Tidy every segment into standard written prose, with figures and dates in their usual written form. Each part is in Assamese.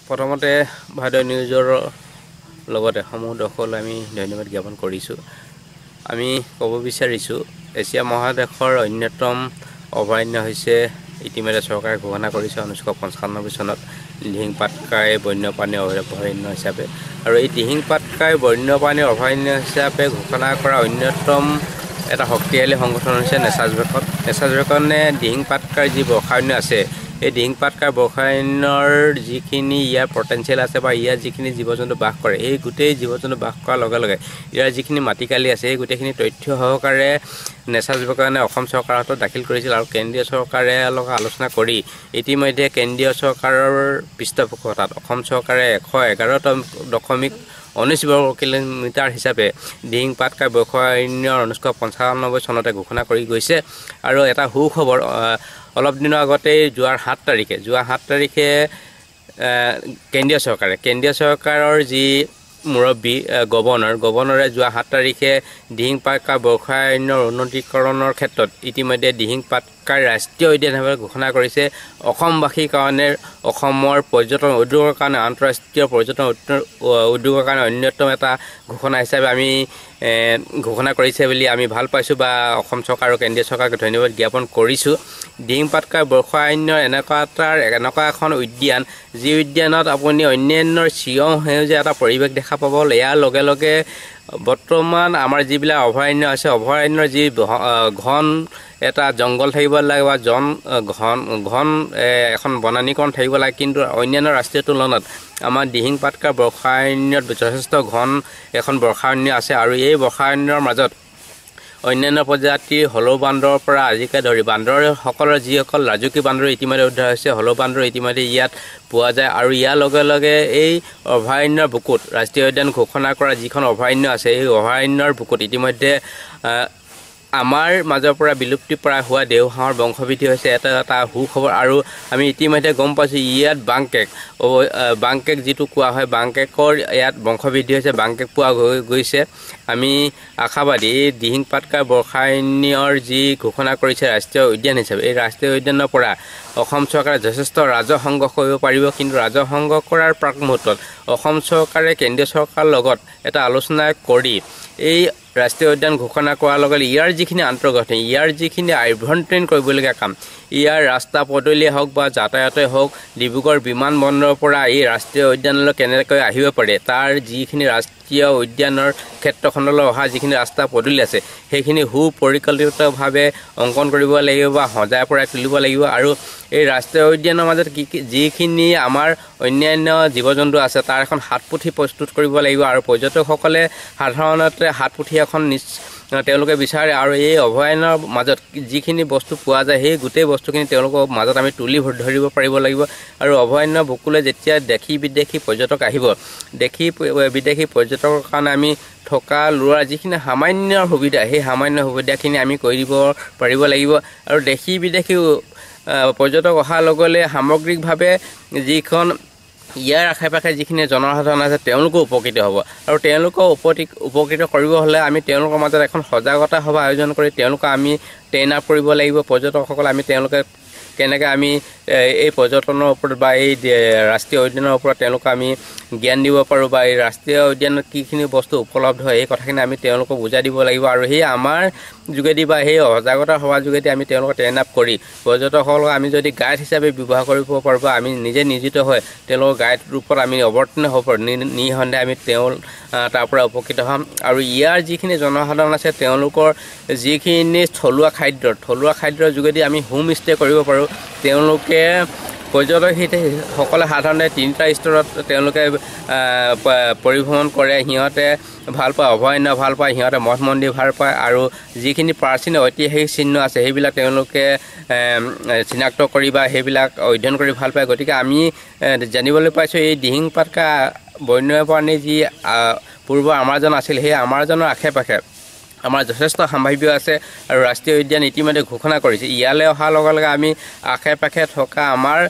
প্ৰথমতে ভাৰতীয় নিউজৰ লগতে সমূহ দৰ্শকলৈ আমি ধন্যবাদ জ্ঞাপন কৰিছোঁ। আমি ক'ব বিচাৰিছোঁ এছিয়া মহাদেশৰ অন্যতম অভয়াৰণ্য হৈছে ইতিমধ্যে চৰকাৰে ঘোষণা কৰিছে 1995 চনত দিহিং পাটকাই বন্যপ্ৰাণী অভয়াৰণ্য হিচাপে। আৰু এই দিহিং পাটকাই বন্যপ্ৰাণী অভয়াৰণ্য হিচাপে ঘোষণা কৰা অন্যতম এটা শক্তিশালী সংগঠন হৈছে নেচাৰ্ছ-ভেকন। নেচাৰ্ছ-ভেকনে দিহিং পাটকাইৰ যি বৰ্ষাৰণ্য আছে, এই দিহিং পাটকাই বৰ্ষাৰণ্যৰ যিখিনি ইয়াৰ পটেঞ্চিয়েল আছে বা ইয়াৰ যিখিনি জীৱ জন্তু বাস কৰে, এই গোটেই জীৱ জন্তু বাস কৰাৰ লগে লগে ইয়াৰ যিখিনি মাটিকালি আছে, এই গোটেইখিনি তথ্য সহকাৰে নেচাৰ্ছ-ভেকনে অসম চৰকাৰৰ হাতত দাখিল কৰিছিল। আৰু কেন্দ্ৰীয় চৰকাৰে লগত আলোচনা কৰি ইতিমধ্যে কেন্দ্ৰীয় চৰকাৰৰ পৃষ্ঠপোষকতাত অসম চৰকাৰে 111.19 বৰ্গ কিলোমিটাৰ হিচাপে দিহিং পাটকাই বৰ্ষাৰণ্যৰ 1995 চনতে ঘোষণা কৰি গৈছে। আৰু এটা সুখবৰ, অলপ দিনৰ আগতেই যোৱা 7 তাৰিখে কেন্দ্ৰীয় চৰকাৰৰ যি মুৰব্বী গভৰ্ণৰে যোৱা 7 তাৰিখে দিহিং পাটকাই বৰ্ষাৰণ্যৰ উন্নতীকৰণৰ ক্ষেত্ৰত ইতিমধ্যে দিহিং পাটকাই ৰাষ্ট্ৰীয় উদ্যান হিচাপে ঘোষণা কৰিছে। অসমবাসীৰ কাৰণে, অসমৰ পৰ্যটন উদ্যোগৰ কাৰণে, আন্তঃৰাষ্ট্ৰীয় পৰ্যটন উদ্যোগৰ কাৰণে অন্যতম এটা ঘোষণা হিচাপে আমি ঘোষণা কৰিছে বুলি আমি ভাল পাইছোঁ বা অসম চৰকাৰ আৰু কেন্দ্ৰীয় চৰকাৰক ধন্যবাদ জ্ঞাপন কৰিছোঁ। দিহিং পাটকাই বৰ্ষাৰণ্যৰ এনেকুৱা এখন উদ্যান, যি উদ্যানত আপুনি অন্যান্যৰ চিঞৰ সেউজীয়া এটা পৰিৱেশ দেখা পাব। ইয়াৰ লগে লগে বৰ্তমান আমাৰ যিবিলাক অভয়াৰণ্য আছে, অভয়াৰণ্যৰ যি ঘন এটা জংঘল থাকিব লাগে বা ঘন এখন বনানীকৰণ থাকিব লাগে, কিন্তু অন্যান্য ৰাষ্ট্ৰীয় তুলনাত আমাৰ দিহিং পাটকাই বৰ্ষাৰণ্যত যথেষ্ট ঘন এখন বৰ্ষাৰণ্য আছে। আৰু এই বৰ্ষাৰণ্যৰ মাজত অন্যান্য প্ৰজাতিৰ হলৌ বান্দৰৰ পৰা আজিকে ধৰি বান্দৰসকলৰ যিসকল ৰাজকীয় বান্দৰ ইতিমধ্যে উদ্ধাৰ হৈছে, হলৌ বান্দৰ ইতিমধ্যে ইয়াত পোৱা যায়। আৰু ইয়াৰ লগে লগে এই অভয়াৰণ্যৰ বুকুত ৰাষ্ট্ৰীয় উদ্যান ঘোষণা কৰা যিখন অভয়াৰণ্য আছে, এই অভয়াৰণ্যৰ বুকুত ইতিমধ্যে আমাৰ মাজৰ পৰা বিলুপ্তিপ্ৰায় হোৱা দেওহাঁহৰ বংশবৃদ্ধি হৈছে। এটা সুখবৰ। আৰু আমি ইতিমধ্যে গম পাইছোঁ ইয়াত বাংকেক যিটো কোৱা হয়, বাংকেকৰ ইয়াত বংশবৃদ্ধি হৈছে, বাংকেক পোৱা গৈছে। আমি আশাবাদী এই দিহিং পাটকাই বৰ্ষাৰণ্যৰ যি ঘোষণা কৰিছে ৰাষ্ট্ৰীয় উদ্যান হিচাপে, এই ৰাষ্ট্ৰীয় উদ্যানৰ পৰা অসম চৰকাৰে যথেষ্ট ৰাজহ সংগ্ৰহ কৰিব পাৰিব। কিন্তু ৰাজহ সংগ্ৰহ কৰাৰ প্ৰাক মুহূৰ্তত অসম চৰকাৰে কেন্দ্ৰীয় চৰকাৰৰ লগত এটা আলোচনা কৰি এই ৰাষ্ট্ৰীয় উদ্যান ঘোষণা কৰাৰ লগে লগে ইয়াৰ যিখিনি আন্তঃগাঁথনি, ইয়াৰ যিখিনি আভ্যন্তৰীণ কৰিবলগীয়া কাম, ইয়াৰ ৰাস্তা পদূলিয়ে হওক বা যাতায়াতে হওক, ডিব্ৰুগড় বিমানবন্দৰৰ পৰা এই ৰাষ্ট্ৰীয় উদ্যানলৈ কেনেকৈ আহিব পাৰে, তাৰ যিখিনি ৰাষ্ট্ৰীয় উদ্যানৰ ক্ষেত্ৰখনলৈ অহা যিখিনি ৰাস্তা পদূলি আছে, সেইখিনি সুপৰিকল্পিতভাৱে অংকন কৰিব লাগিব বা সজাই পৰাই তুলিব লাগিব। আৰু এই ৰাষ্ট্ৰীয় উদ্যানৰ মাজত যিখিনি আমাৰ অন্যান্য জীৱ জন্তু আছে, তাৰ এখন হাতপুথি প্ৰস্তুত কৰিব লাগিব। আৰু পৰ্যটকসকলে সাধাৰণতে হাতপুথি এখন তেওঁলোকে বিচাৰে। আৰু এই অভয়াৰণ্যৰ মাজত যিখিনি বস্তু পোৱা যায়, সেই গোটেই বস্তুখিনি তেওঁলোকৰ মাজত আমি তুলি ধৰিব পাৰিব লাগিব। আৰু অভয়াৰণ্য বুকুলৈ যেতিয়া দেশী বিদেশী পৰ্যটক আহিব, দেশী বিদেশী পৰ্যটকৰ কাৰণে আমি থকা লোৱাৰ যিখিনি সামান্য সুবিধা, সেই সামান্য সুবিধাখিনি আমি কৰি দিব পাৰিব লাগিব। আৰু দেশী বিদেশী পৰ্যটক অহাৰ লগে লগে সামগ্ৰিকভাৱে যিখন ইয়াৰ আশে পাশে যিখিনি জনসাধাৰণ আছে, তেওঁলোকো উপকৃত হ'ব। আৰু তেওঁলোকক উপকৃত কৰিব হ'লে আমি তেওঁলোকৰ মাজত এখন সজাগতা সভা আয়োজন কৰি তেওঁলোকক আমি ট্ৰেইন আপ কৰিব লাগিব। পৰ্যটকসকল আমি তেওঁলোকে কেনেকৈ আমি এই পৰ্যটনৰ ওপৰত বা এই ৰাষ্ট্ৰীয় উদ্যানৰ ওপৰত তেওঁলোকক আমি জ্ঞান দিব পাৰোঁ বা এই ৰাষ্ট্ৰীয় উদ্যানত কিখিনি বস্তু উপলব্ধ হয়, এই কথাখিনি আমি তেওঁলোকক বুজাই দিব লাগিব। আৰু সেই আমাৰ যোগেদি বা সেই সজাগতা সভাৰ যোগেদি আমি তেওঁলোকক ট্ৰেইন আপ কৰি পৰ্যটকসকলক আমি যদি গাইড হিচাপে ব্যৱহাৰ কৰিব পাৰোঁ বা আমি নিজে নিয়োজিত হৈ তেওঁলোকৰ গাইড ৰূপত আমি অৱতীৰ্ণ হ'ব পাৰোঁ, নিঃসন্দেহে আমি তাৰ পৰা উপকৃত হ'ম। আৰু ইয়াৰ যিখিনি জনসাধাৰণ আছে, তেওঁলোকৰ যিখিনি থলুৱা খাদ্যৰ যোগেদি আমি হোম ষ্টে কৰিব পাৰোঁ। তেওঁলোকে পৰ্যটকসকলে সাধাৰণতে 3টা স্তৰত তেওঁলোকে পৰিভ্ৰমণ কৰে। সিহঁতে ভাল পায় অভয়াৰণ্য, ভাল পায় সিহঁতে মঠ মন্দিৰ ভাল পায়, আৰু যিখিনি প্ৰাচীন ঐতিহাসিক চিহ্ন আছে সেইবিলাক তেওঁলোকে চিনাক্ত কৰি বা সেইবিলাক অধ্যয়ন কৰি ভাল পায়। গতিকে আমি জানিবলৈ পাইছোঁ এই দিহিং পাটকাই বন্যপ্ৰাণী যি পূৰ্ব আমাৰজন আছিল, সেই আমাৰজনৰ আশে পাশে আমাৰ যথেষ্ট সম্ভাৱ্য আছে। আৰু ৰাষ্ট্ৰীয় উদ্যান ইতিমধ্যে ঘোষণা কৰিছে। ইয়ালৈ অহাৰ লগে লগে আমি আশে পাশে থকা আমাৰ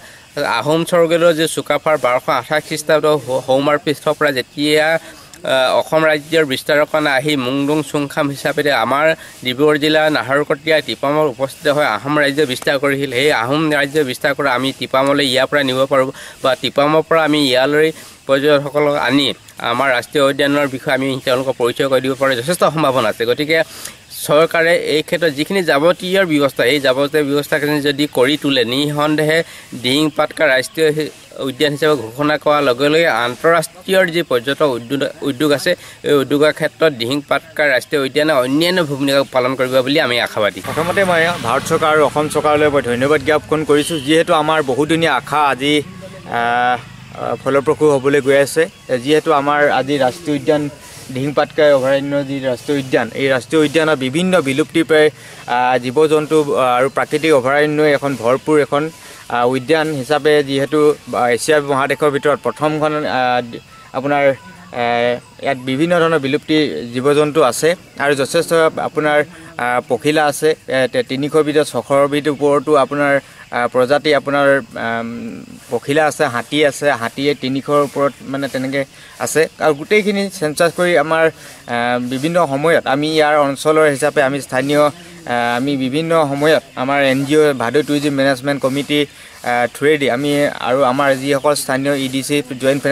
আহোম স্বৰ্গদেউ যি চুকাফাৰ 1228 খ্ৰীষ্টাব্দ সৌমাৰ পৃষ্ঠৰ পৰা যেতিয়া অসম ৰাজ্যৰ বিস্তাৰৰ কাৰণে আহি মুংডুং চুংখাম হিচাপে আমাৰ ডিব্ৰুগড় জিলাৰ নাহৰকটীয়া টিপামত উপস্থিত হৈ আহোম ৰাজ্য বিস্তাৰ কৰিছিল। সেই আহোম ৰাজ্য বিস্তাৰ কৰা আমি টিপামলৈ ইয়াৰ পৰা নিব পাৰোঁ বা টিপামৰ পৰা আমি ইয়ালৈ পৰ্যটকসকলক আনি আমাৰ ৰাষ্ট্ৰীয় উদ্যানৰ বিষয়ে আমি তেওঁলোকক পৰিচয় কৰি দিব পাৰোঁ যথেষ্ট সম্ভাৱনা আছে। গতিকে চৰকাৰে এই ক্ষেত্ৰত যিখিনি যাৱতীয় ব্যৱস্থা এই যাৱতীয় ব্যৱস্থাখিনি যদি কৰি তোলে নিঃসন্দেহে দিহিং পাটকাই ৰাষ্ট্ৰীয় উদ্যান হিচাপে ঘোষণা কৰাৰ লগে লগে আন্তঃৰাষ্ট্ৰীয় যি পৰ্যটক উদ্যোগ আছে এই উদ্যোগৰ ক্ষেত্ৰত দিহিং পাটকাই ৰাষ্ট্ৰীয় উদ্যানে অন্যান্য ভূমিকা পালন কৰিব বুলি আমি আশাবাদী। প্ৰথমতে মই ভাৰত চৰকাৰ আৰু অসম চৰকাৰলৈ মই ধন্যবাদ জ্ঞাপন কৰিছোঁ, যিহেতু আমাৰ বহুদিনীয়া আশা আজি ফলপ্ৰসূ হ'বলৈ গৈ আছে। যিহেতু আমাৰ আজি ৰাষ্ট্ৰীয় উদ্যান দিহিং পাটকাই অভয়াৰণ্য যি ৰাষ্ট্ৰীয় উদ্যান, এই ৰাষ্ট্ৰীয় উদ্যানৰ বিভিন্ন বিলুপ্তিপ্ৰায় জীৱ জন্তু আৰু প্ৰাকৃতিক অভয়াৰণ্যই এখন ভৰপূৰ এখন উদ্যান হিচাপে যিহেতু এছিয়া মহাদেশৰ ভিতৰত প্ৰথমখন আপোনাৰ ইয়াত বিভিন্ন ধৰণৰ বিলুপ্তি জীৱ জন্তু আছে আৰু যথেষ্ট আপোনাৰ পখিলা আছে 300বিধ 600বিধ ওপৰতো আপোনাৰ প্ৰজাতি আপোনাৰ পখিলা আছে, হাতী আছে, হাতীয়ে 300ৰ ওপৰত মানে তেনেকৈ আছে। আৰু গোটেইখিনি চেঞ্চাছ কৰি আমাৰ বিভিন্ন সময়ত আমি ইয়াৰ অঞ্চলৰ হিচাপে আমি স্থানীয় আমি বিভিন্ন সময়ত আমাৰ NGO ভাদৈ টুৰিজিম মেনেজমেণ্ট কমিটি থ্ৰুৱেদি আমি আৰু আমাৰ যিসকল স্থানীয় EDC জইণ্ট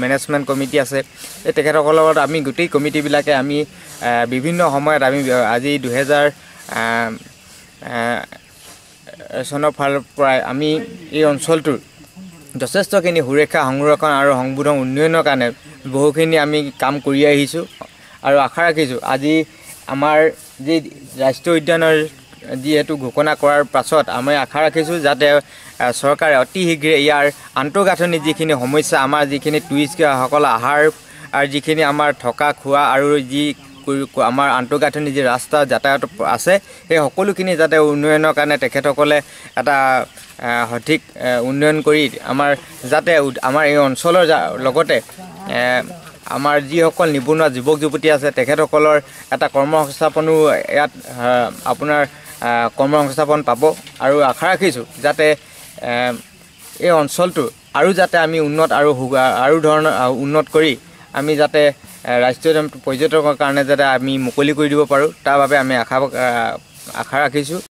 মেনেজমেণ্ট কমিটি আছে এই তেখেতসকলৰ লগত আমি গোটেই কমিটিবিলাকে আমি বিভিন্ন সময়ত আমি আজি 2000 চনৰ ফালৰ পৰাই আমি এই অঞ্চলটোৰ যথেষ্টখিনি সুৰক্ষা সংৰক্ষণ আৰু সংবোধন উন্নয়নৰ কাৰণে বহুখিনি আমি কাম কৰি আহিছোঁ আৰু আশা ৰাখিছোঁ আজি আমাৰ যি ৰাষ্ট্ৰীয় উদ্যানৰ যিহেতু ঘোষণা কৰাৰ পাছত আমি আশা ৰাখিছোঁ যাতে চৰকাৰে অতি শীঘ্ৰে ইয়াৰ আন্তঃগাঁথনি যিখিনি সমস্যা আমাৰ যিখিনি টুৰিষ্টসকল আহাৰ আৰু যিখিনি আমাৰ থকা খোৱা আৰু যি আমাৰ আন্তঃগাঁথনি যি ৰাস্তা যাতায়াত আছে সেই সকলোখিনি যাতে উন্নয়নৰ কাৰণে তেখেতসকলে এটা সঠিক উন্নয়ন কৰি আমাৰ যাতে আমাৰ এই অঞ্চলৰ লগতে আমাৰ যিসকল নিবনুৱা যুৱক যুৱতী আছে তেখেতসকলৰ এটা কৰ্মসংস্থাপনো ইয়াত আপোনাৰ কৰ্মসংস্থাপন পাব আৰু আশা ৰাখিছোঁ যাতে এই অঞ্চলটো আৰু যাতে আমি উন্নত আৰু ধৰণৰ উন্নত কৰি আমি যাতে ৰাষ্ট্ৰীয় পৰ্যটকৰ কাৰণে যাতে আমি মুকলি কৰি দিব পাৰোঁ তাৰ বাবে আমি আশা ৰাখিছোঁ।